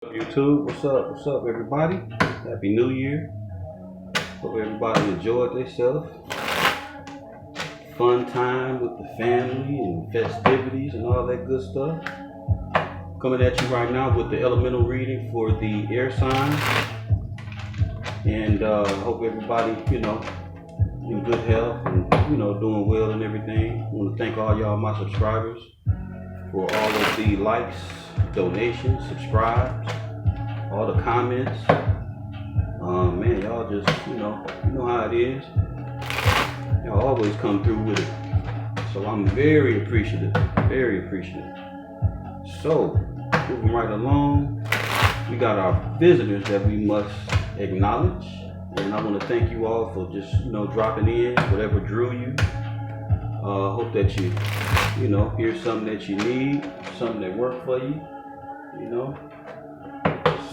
YouTube, what's up everybody? Happy New Year. Hope everybody enjoyed themselves. Fun time with the family and festivities and all that good stuff. Coming at you right now with the elemental reading for the air signs. And hope everybody, in good health and, doing well and everything. I want to thank all y'all, my subscribers, for all of the likes, donations, subscribes, all the comments. Man, y'all just, you know how it is. Y'all always come through with it. So I'm very appreciative, very appreciative. So, moving right along, we got our visitors that we must acknowledge. And I want to thank you all for just, dropping in, whatever drew you. Hope that you, hear something that you need, something that worked for you,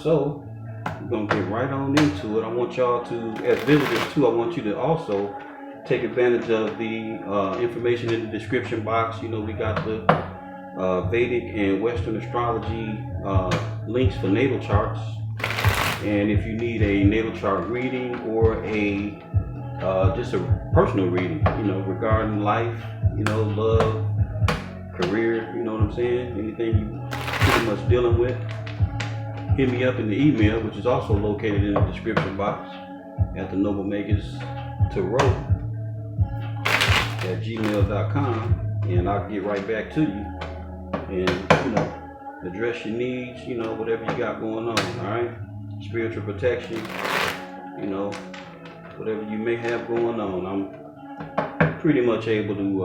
So, we're going to get right on into it. I want y'all to, as visitors too, I want you to also take advantage of the information in the description box. We got the Vedic and Western astrology links for natal charts. And if you need a natal chart reading or a just a personal reading, regarding life, love, career, you know what I'm saying? Anything you pretty much dealing with, hit me up in the email, which is also located in the description box at the Noble Magus Tarot at gmail.com, and I'll get right back to you and, address your needs, whatever you got going on, all right? Spiritual protection, whatever you may have going on, I'm pretty much able to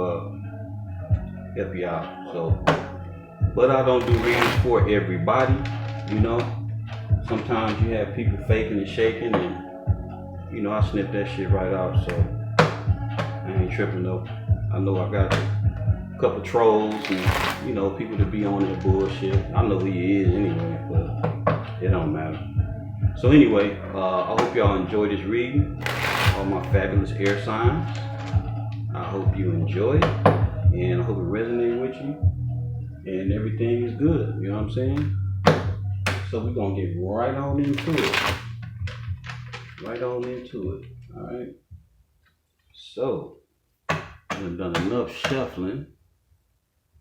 help you out. So, but I don't do readings for everybody, Sometimes you have people faking and shaking, and I snip that shit right out. So I ain't tripping though. I know I got a couple trolls and people that be on that bullshit. I know who he is anyway, but it don't matter. So anyway, I hope y'all enjoy this reading, all my fabulous air signs. I hope you enjoy it, and I hope it resonates with you, and everything is good, you know what I'm saying? So we're going to get right on into it. Right on into it, alright? So, I've done enough shuffling,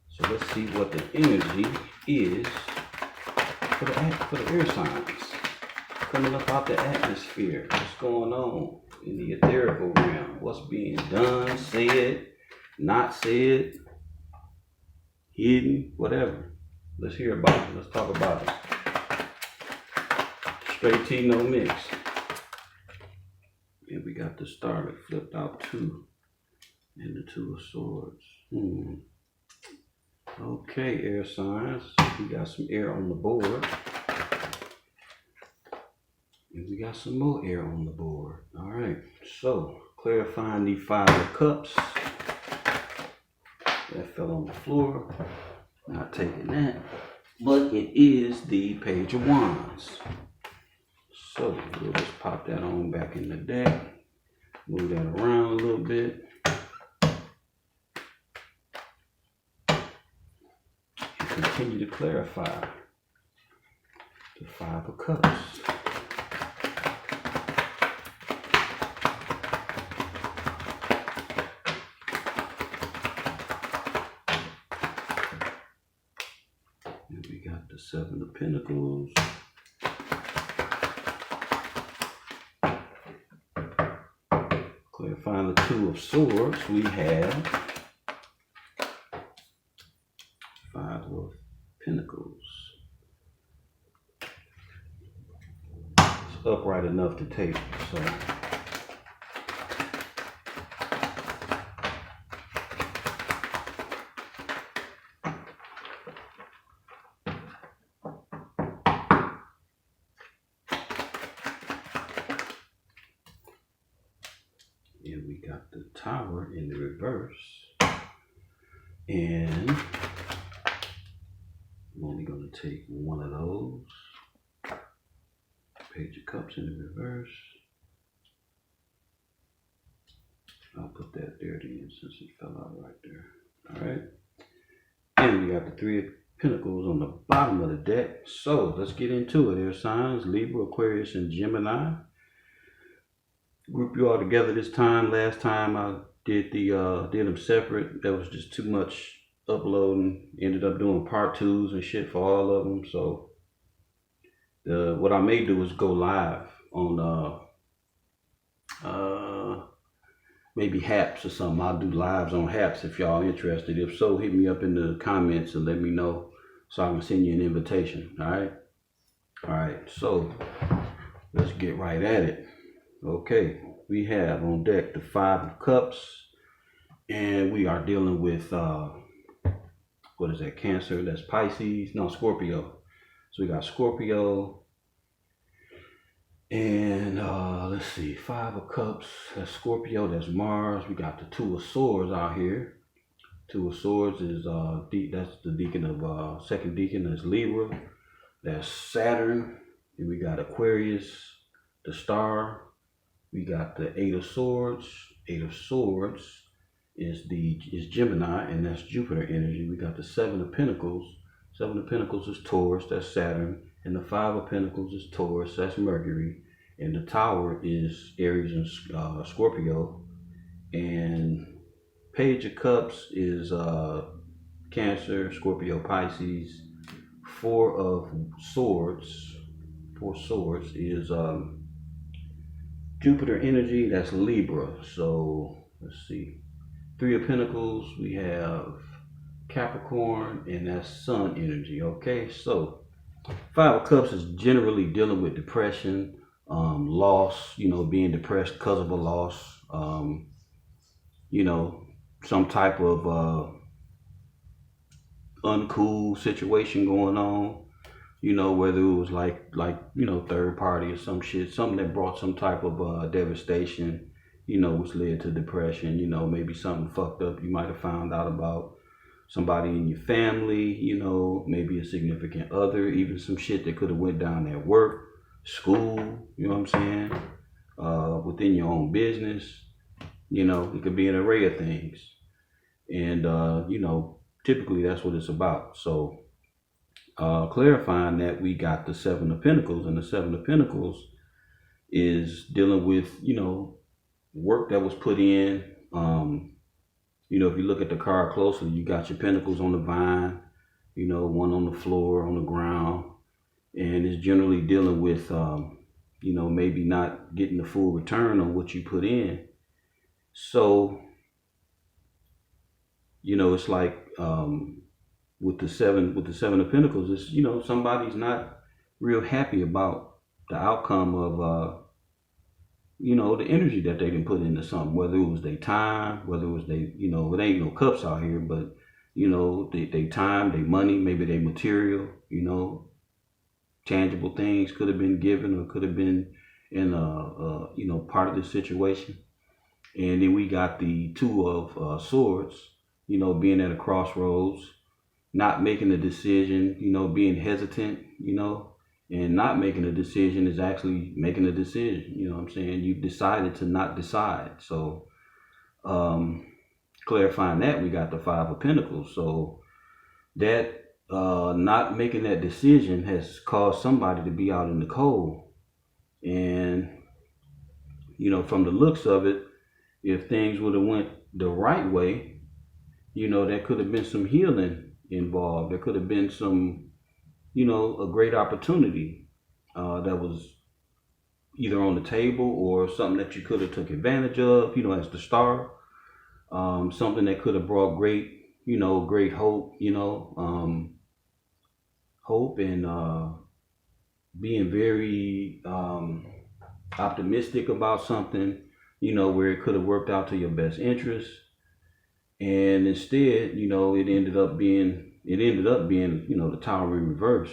so let's see what the energy is for the air signs. Coming up out the atmosphere. What's going on in the etherical realm? What's being done, said, not said, hidden, whatever. Let's hear about it. Let's talk about it. Straight tea, no mix. And we got the star that flipped out 2 and the 2 of swords. Okay, air signs. We got some air on the board. And we got some more air on the board. All right, so clarifying the 5 of cups. That fell on the floor. Not taking that. But it is the Page of Wands. So we'll just pop that on back in the deck. Move that around a little bit. And continue to clarify the 5 of Cups. And we got the 7 of Pentacles. Clarifying the 2 of Swords, we have 5 of Pentacles. It's upright enough to take, so. And we got the Tower in the reverse. And I'm only going to take one of those. Page of Cups in the reverse. I'll put that there then since it fell out right there. Alright. And we got the 3 of Pentacles on the bottom of the deck. So let's get into it. Air signs, Libra, Aquarius, and Gemini. Group you all together this time. Last time I did them separate. That was just too much uploading. Ended up doing part 2s and shit for all of them. So what I may do is go live on maybe Haps or something. I'll do lives on Haps if y'all interested. If so, hit me up in the comments and let me know so I can send you an invitation. All right, so let's get right at it. Okay, we have on deck the 5 of Cups, and we are dealing with what is that? Cancer. That's Pisces. No, Scorpio. So we got Scorpio, and let's see, 5 of Cups. That's Scorpio. That's Mars. We got the 2 of Swords out here. 2 of Swords is that's the deacon of second deacon. That's Libra. That's Saturn. And we got Aquarius, the Star. We got the 8 of Swords. 8 of Swords is Gemini, and that's Jupiter energy. We got the 7 of Pentacles. 7 of Pentacles is Taurus. That's Saturn. And the 5 of Pentacles is Taurus. That's Mercury. And the Tower is Aries and Scorpio. And Page of Cups is Cancer, Scorpio, Pisces. 4 of Swords. 4 Swords is Jupiter energy. That's Libra. So let's see. 3 of Pentacles, we have Capricorn, and that's Sun energy. Okay, so 5 of Cups is generally dealing with depression, loss, being depressed because of a loss, some type of uncool situation going on, whether it was like third party or some shit, something that brought some type of devastation, which led to depression, maybe something fucked up you might have found out about somebody in your family, maybe a significant other, even some shit that could have went down at work, school, you know what I'm saying, within your own business, it could be an array of things. And, typically that's what it's about. So clarifying that, we got the 7 of Pentacles, and the 7 of Pentacles is dealing with, work that was put in. If you look at the card closely, you got your pentacles on the vine, one on the floor, on the ground, and it's generally dealing with, maybe not getting the full return on what you put in. So, it's like with the seven of Pentacles, it's somebody's not real happy about the outcome of the energy that they can put into something, whether it was their time, whether it was it ain't no cups out here, but they time, their money, maybe their material, tangible things could have been given or could have been in part of the situation. And then we got the 2 of Swords, being at a crossroads, not making a decision, being hesitant, and not making a decision is actually making a decision. You know what I'm saying? You've decided to not decide. So clarifying that, we got the 5 of Pentacles. So that not making that decision has caused somebody to be out in the cold. And, from the looks of it, if things would have went the right way, there could have been some healing involved. There could have been some, a great opportunity that was either on the table or something that you could have took advantage of, as the Star. Something that could have brought great, great hope, hope and being very optimistic about something, where it could have worked out to your best interest. And instead, it ended up being, the Tower in reverse,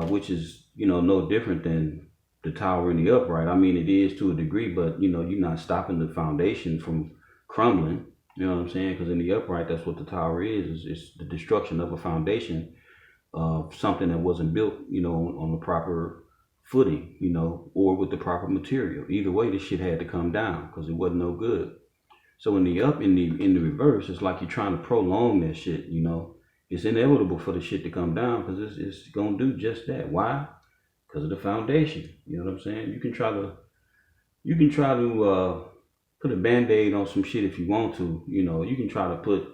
which is, no different than the Tower in the upright. I mean, it is to a degree, but, you're not stopping the foundation from crumbling. You know what I'm saying? Because in the upright, that's what the Tower is. It's the destruction of a foundation of something that wasn't built, on the proper footing, or with the proper material. Either way, this shit had to come down because it wasn't no good. So in the reverse, it's like you're trying to prolong that shit, it's inevitable for the shit to come down because it's gonna do just that. Why? Because of the foundation. You know what I'm saying? You can try to put a band-aid on some shit if you want to. You know, you can try to put,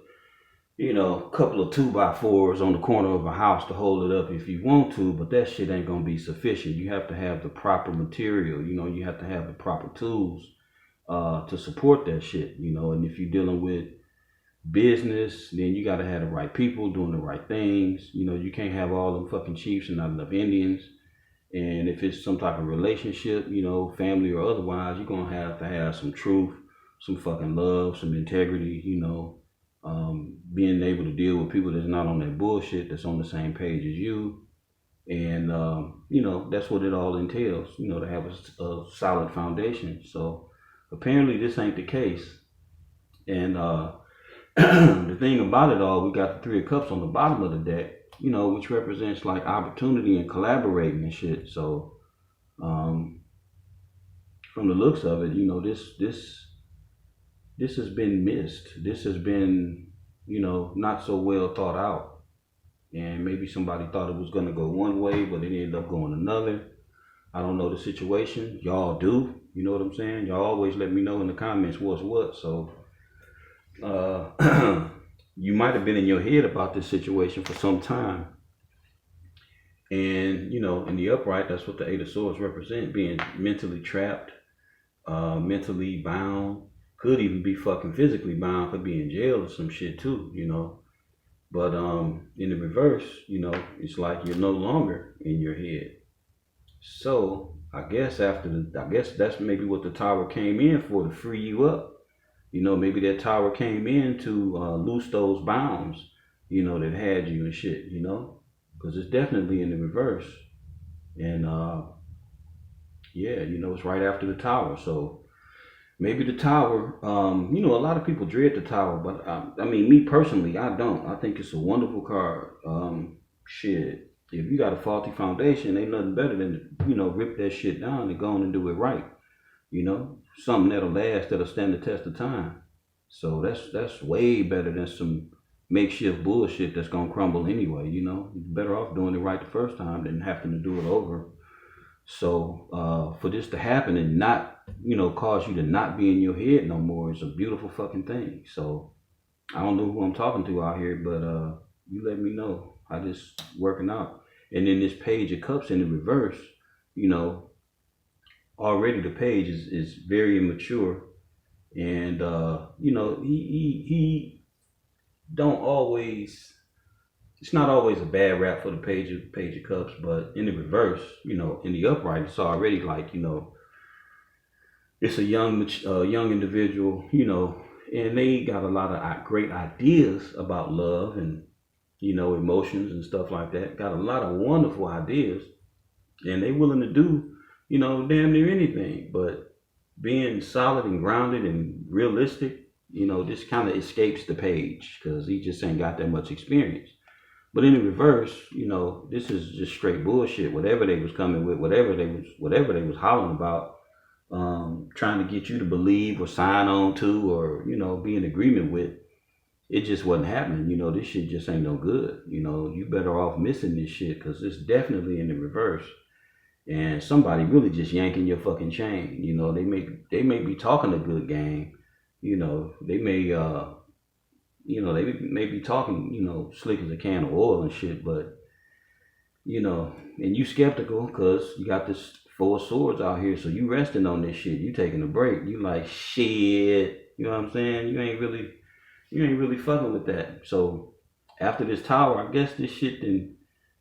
you know, a couple of 2x4s on the corner of a house to hold it up if you want to, but that shit ain't gonna be sufficient. You have to have the proper material, you know, you have to have the proper tools to support that shit, you know. And if you're dealing with business, then you gotta have the right people doing the right things. You know, you can't have all them fucking chiefs and not enough Indians. And if it's some type of relationship, you know, family or otherwise, you're gonna have to have some truth, some fucking love, some integrity, you know. Being able to deal with people that's not on that bullshit, that's on the same page as you. And, you know, that's what it all entails, you know, to have a solid foundation. So apparently this ain't the case. And the thing about it all, we got the Three of Cups on the bottom of the deck, you know, which represents like opportunity and collaborating and shit. So from the looks of it, you know, this has been missed. This has been, you know, not so well thought out. And maybe somebody thought it was going to go one way, but it ended up going another. I don't know the situation. Y'all do. You know what I'm saying? Y'all always let me know in the comments what's what. So you might have been in your head about this situation for some time. And, you know, in the upright, that's what the Eight of Swords represent. Being mentally trapped, mentally bound. Could even be fucking physically bound, could be in jail or some shit too, you know. But in the reverse, you know, it's like you're no longer in your head. So I guess that's maybe what the tower came in for, to free you up. You know, maybe that tower came in to loose those bounds, you know, that had you and shit, you know, because it's definitely in the reverse. And yeah, you know, it's right after the tower. So maybe the tower, you know, a lot of people dread the tower, but I mean, me personally, I don't. I think it's a wonderful card. Shit, if you got a faulty foundation, ain't nothing better than, you know, rip that shit down and go on and do it right. You know, something that'll last, that'll stand the test of time. So that's way better than some makeshift bullshit that's gonna crumble anyway. You know, you're better off doing it right the first time than having to do it over. So for this to happen and not, you know, cause you to not be in your head no more is a beautiful fucking thing. So I don't know who I'm talking to out here, but you let me know how this working out. And then this Page of Cups in the reverse, you know, already the page is very immature. And you know, he don't always, it's not always a bad rap for the Page of Cups, but in the reverse, you know, in the upright, it's already like, you know, it's a young individual, you know, and they got a lot of great ideas about love and, you know, emotions and stuff like that. Got a lot of wonderful ideas, and they willing to do, you know, damn near anything. But being solid and grounded and realistic, you know, this kind of escapes the page because he just ain't got that much experience. But in the reverse, you know, this is just straight bullshit. Whatever they was coming with, whatever they was hollering about, trying to get you to believe or sign on to, or, you know, be in agreement with, it just wasn't happening. You know, this shit just ain't no good. You know, you better off missing this shit because it's definitely in the reverse. And somebody really just yanking your fucking chain. You know, they may be talking a good game. You know, they may you know, they may be talking, you know, slick as a can of oil and shit, but, you know, and you skeptical because you got this Four of Swords out here, so you resting on this shit. You taking a break. You like, shit, you know what I'm saying? You ain't really fucking with that. So after this tower, I guess this shit then,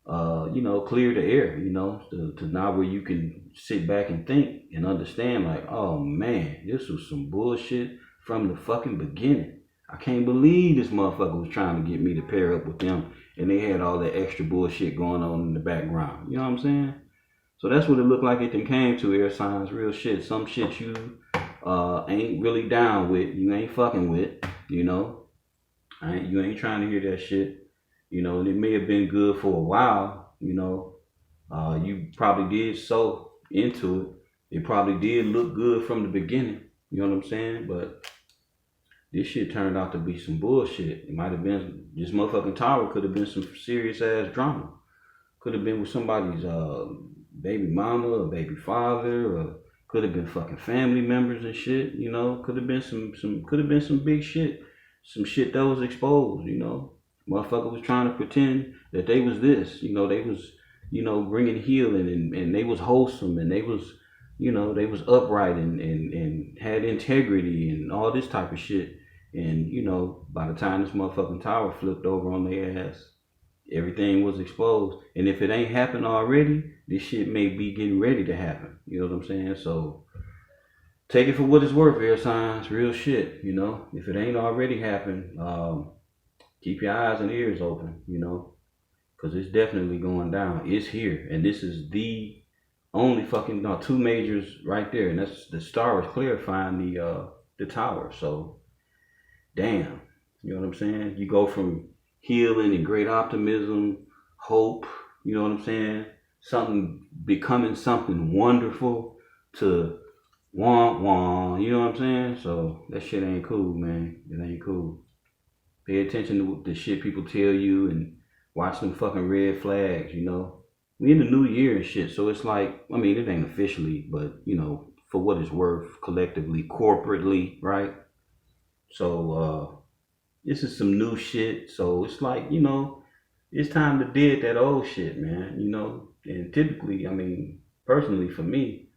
you know, clear the air, you know, to now where you can sit back and think and understand like, oh man, this was some bullshit from the fucking beginning. I can't believe this motherfucker was trying to get me to pair up with them, and they had all that extra bullshit going on in the background. You know what I'm saying? So that's what it looked like it then came to, air signs, real shit. Some shit you ain't really down with, you ain't fucking with, you know. You ain't trying to hear that shit, you know, and it may have been good for a while, you know. You probably did so into it. It probably did look good from the beginning, you know what I'm saying? But this shit turned out to be some bullshit. It might have been, this motherfucking tower could have been some serious ass drama. Could have been with somebody's baby mama or baby father, or could have been fucking family members and shit, you know. Could have been some big shit. Some shit that was exposed, you know. Motherfucker was trying to pretend that they was this, you know, they was, you know, bringing healing, and they was wholesome, and they was, you know, they was upright and had integrity and all this type of shit. And, you know, by the time this motherfucking tower flipped over on their ass, everything was exposed. And if it ain't happened already, this shit may be getting ready to happen. You know what I'm saying? So take it for what it's worth, air signs, real shit, you know. If it ain't already happened, keep your eyes and ears open, you know, because it's definitely going down. It's here. And this is the only fucking, no, two majors right there. And that's, the star is clarifying the tower. So, damn, you know what I'm saying? You go from healing and great optimism, hope, you know what I'm saying? Something, becoming something wonderful, to wah wah, you know what I'm saying? So that shit ain't cool, man. It ain't cool. Pay attention to the shit people tell you and watch them fucking red flags, you know. We in the new year and shit, so it's like, I mean, it ain't officially, but, you know, for what it's worth, collectively, corporately, right? So, this is some new shit, so it's like, you know, it's time to dead that old shit, man, you know. And typically, I mean, personally for me,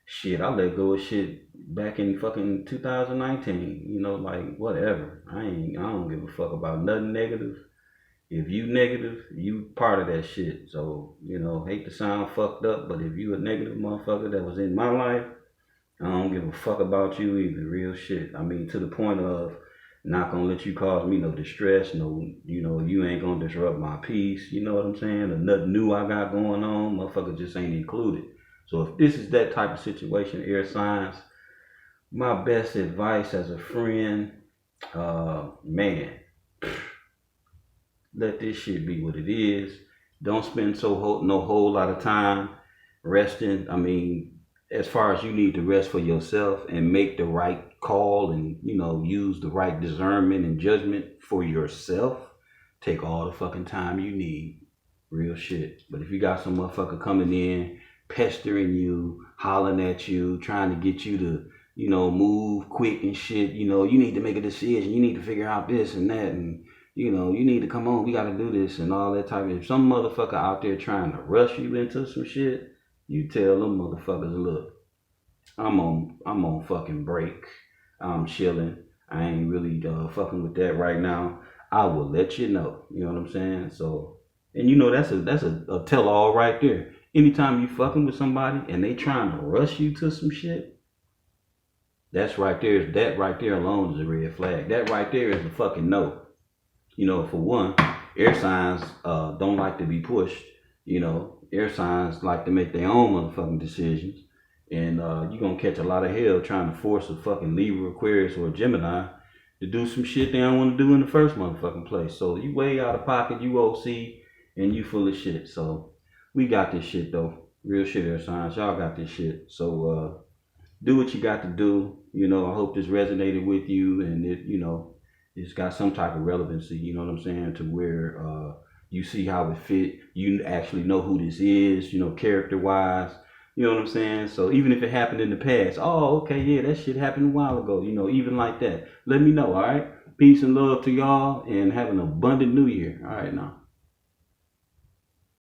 shit, I let go of shit back in fucking 2019, you know, like, whatever. I don't give a fuck about nothing negative. If you negative, you part of that shit. So, you know, hate to sound fucked up, but if you a negative motherfucker that was in my life, I don't give a fuck about you either, real shit. I mean, to the point of not gonna let you cause me no distress, no, you know, you ain't gonna disrupt my peace, you know what I'm saying? Or nothing new I got going on, motherfucker just ain't included. So if this is that type of situation, air signs, my best advice as a friend, man, let this shit be what it is. Don't spend no whole lot of time resting. I mean, as far as you need to rest for yourself and make the right call and, you know, use the right discernment and judgment for yourself, take all the fucking time you need. Real shit. But if you got some motherfucker coming in, pestering you, hollering at you, trying to get you to, you know, move quick and shit, you know, you need to make a decision, you need to figure out this and that, and, you know, you need to come on, we got to do this and all that type of, if some motherfucker out there trying to rush you into some shit, you tell them motherfuckers, look, I'm on fucking break. I'm chilling. I ain't really fucking with that right now. I will let you know. You know what I'm saying? So, and you know, that's a tell all right there. Anytime you fucking with somebody and they trying to rush you to some shit, that right there alone is a red flag. That right there is a fucking no. You know, for one, air signs don't like to be pushed. You know, air signs like to make their own motherfucking decisions. And you're going to catch a lot of hell trying to force a fucking Libra, Aquarius, or a Gemini to do some shit they don't want to do in the first motherfucking place. So you way out of pocket, you OC, and you full of shit. So we got this shit, though. Real shit, air signs. Y'all got this shit. So do what you got to do. You know, I hope this resonated with you, and it, you know, it's got some type of relevancy, you know what I'm saying, to where you see how it fit. You actually know who this is, you know, character-wise. You know what I'm saying? So even if it happened in the past, oh, okay, yeah, that shit happened a while ago, you know, even like that. Let me know, all right? Peace and love to y'all, and have an abundant new year. All right, now.